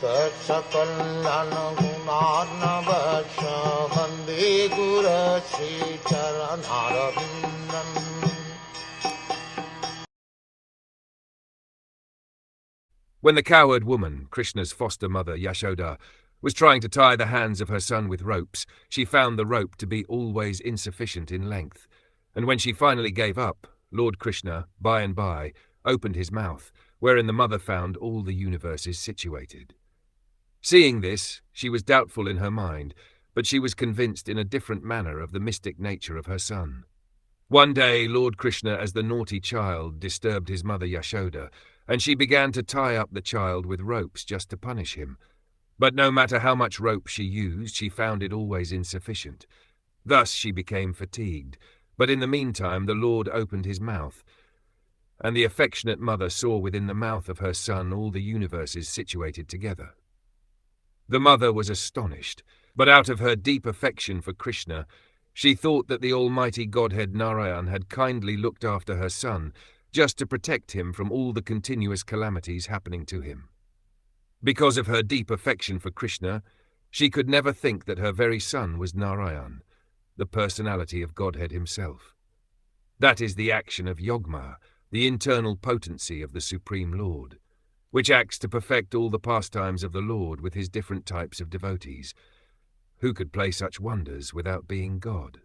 Sakal Gunarnavasha Vande Guru Sri Charanaravindan. When the cowherd woman, Krishna's foster mother Yashoda, was trying to tie the hands of her son with ropes, she found the rope to be always insufficient in length, and when she finally gave up, Lord Krishna, by and by, opened his mouth, wherein the mother found all the universes situated. Seeing this, she was doubtful in her mind, but she was convinced in a different manner of the mystic nature of her son. One day, Lord Krishna, as the naughty child, disturbed his mother Yashoda, and she began to tie up the child with ropes just to punish him. But no matter how much rope she used, she found it always insufficient. Thus she became fatigued, but in the meantime the Lord opened his mouth, and the affectionate mother saw within the mouth of her son all the universes situated together. The mother was astonished, but out of her deep affection for Krishna, she thought that the almighty Godhead Narayan had kindly looked after her son, just to protect him from all the continuous calamities happening to him. Because of her deep affection for Krishna, she could never think that her very son was Narayan, the personality of Godhead himself. That is the action of Yogma, the internal potency of the Supreme Lord, which acts to perfect all the pastimes of the Lord with his different types of devotees. Who could play such wonders without being God?